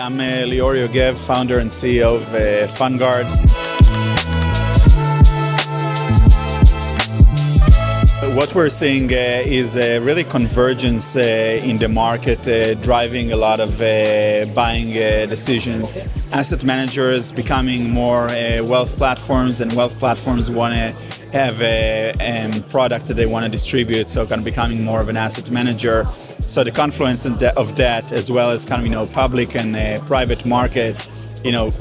I'm Lior Yogev, founder and CEO of FundGuard. What we're seeing is really convergence in the market, driving a lot of buying decisions. Asset managers becoming more wealth platforms, and wealth platforms want to have products that they want to distribute, so kind of becoming more of an asset manager. So the confluence of that, as well as kind of public and private markets,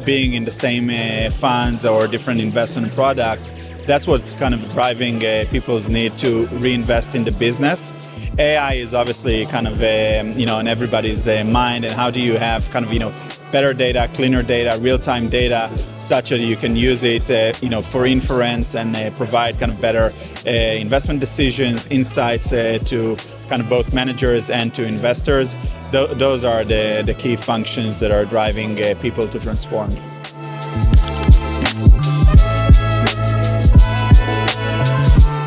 being in the same funds or different investment products, that's what's kind of driving people's need to reinvest in the business. AI is obviously kind of, in everybody's mind, and how do you have kind of, better data, cleaner data, real-time data, such that you can use it, for inference and provide kind of better investment decisions, insights to kind of both managers and to investors. Those are the key functions that are driving people to transform.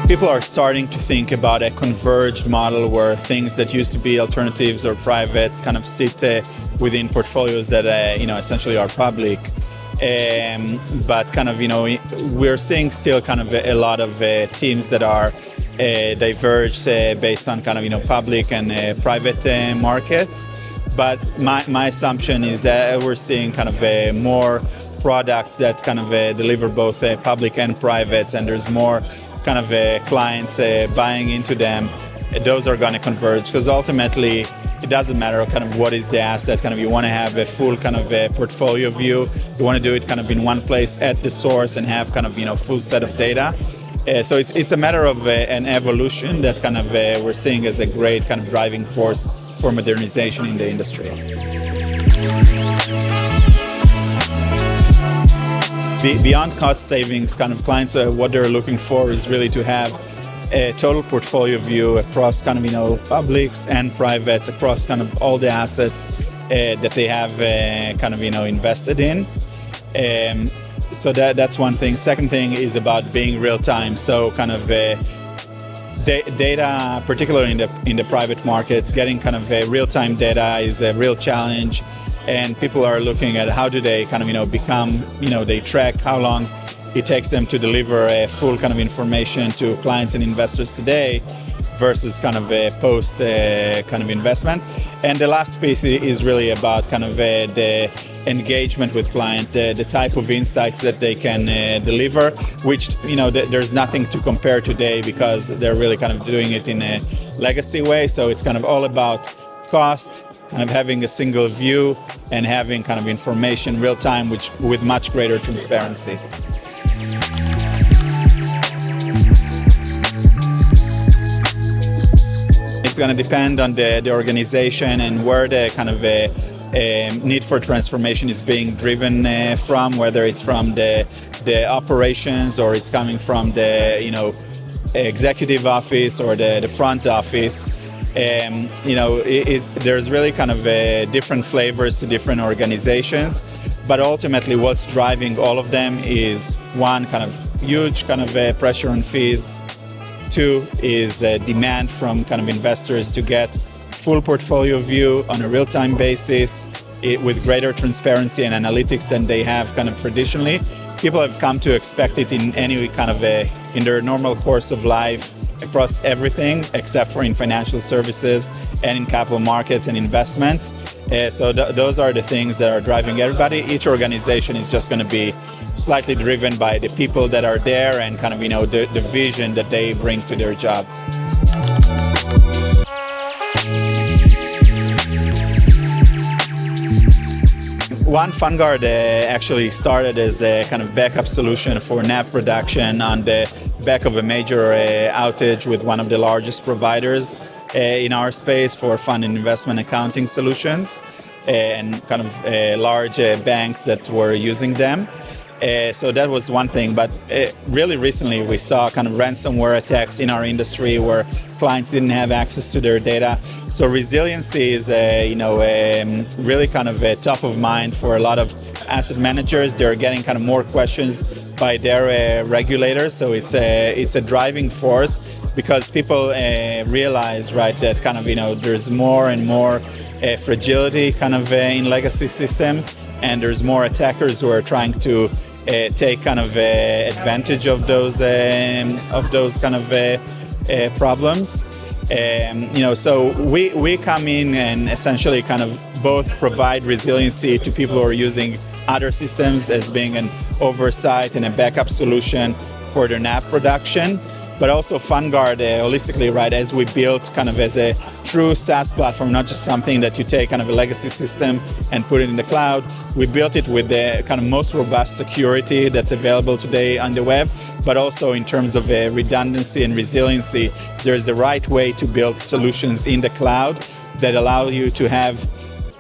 People are starting to think about a converged model where things that used to be alternatives or privates kind of sit within portfolios that essentially are public. But kind of we're seeing still kind of a lot of teams that are diverged based on kind of public and private markets. But my assumption is that we're seeing kind of more products that kind of deliver both public and privates, and there's more kind of clients buying into them. Those are going to converge, because ultimately it doesn't matter kind of what is the asset. Kind of you want to have a full kind of portfolio view. You want to do it kind of in one place at the source and have kind of full set of data. So it's a matter of an evolution that kind of we're seeing as a great kind of driving force for modernization in the industry. Beyond cost savings, kind of clients, what they're looking for is really to have a total portfolio view across kind of publics and privates, across kind of all the assets that they have kind of invested in. So that's one thing. Second thing is about being real time. So kind of data, particularly in the private markets, getting kind of real time data is a real challenge. And people are looking at how do they kind of they track how long it takes them to deliver a full kind of information to clients and investors today versus kind of a post kind of investment. And the last piece is really about kind of the engagement with client, the type of insights that they can deliver, which there's nothing to compare today because they're really kind of doing it in a legacy way. So it's kind of all about cost, kind of having a single view and having kind of information real time, which with much greater transparency. It's going to depend on the organization and where the kind of need for transformation is being driven from, whether it's from the operations or it's coming from the executive office or the front office. There's really kind of different flavors to different organizations, but ultimately what's driving all of them is one, kind of huge kind of pressure on fees. Two is demand from kind of investors to get full portfolio view on a real-time basis with greater transparency and analytics than they have kind of traditionally. People have come to expect it in any kind of in their normal course of life across everything except for in financial services and in capital markets and investments. So those are the things that are driving everybody. Each organization is just going to be slightly driven by the people that are there and kind of the vision that they bring to their job. One, FundGuard actually started as a kind of backup solution for NAV reduction on the back of a major outage with one of the largest providers in our space for fund and investment accounting solutions and kind of large banks that were using them. So that was one thing, but really recently we saw kind of ransomware attacks in our industry where clients didn't have access to their data. So resiliency is really kind of top of mind for a lot of asset managers. They're getting kind of more questions by their regulators. So it's a driving force because people realize, right, that kind of there's more and more fragility kind of in legacy systems, and there's more attackers who are trying to take kind of advantage of those kind of problems. So we come in and essentially kind of both provide resiliency to people who are using other systems as being an oversight and a backup solution for their NAV production, but also FundGuard holistically, right, as we built kind of as a true SaaS platform, not just something that you take kind of a legacy system and put it in the cloud. We built it with the kind of most robust security that's available today on the web, but also in terms of redundancy and resiliency, there's the right way to build solutions in the cloud that allow you to have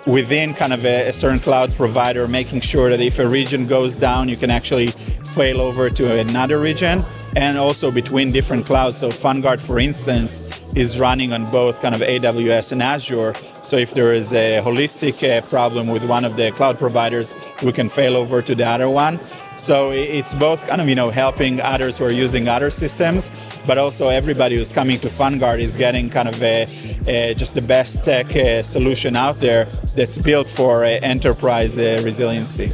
within kind of a certain cloud provider, making sure that if a region goes down, you can actually fail over to another region, and also between different clouds. So FundGuard, for instance, is running on both kind of AWS and Azure. So if there is a holistic problem with one of the cloud providers, we can fail over to the other one. So it's both kind of, helping others who are using other systems, but also everybody who's coming to FundGuard is getting kind of just the best tech solution out there that's built for enterprise resiliency.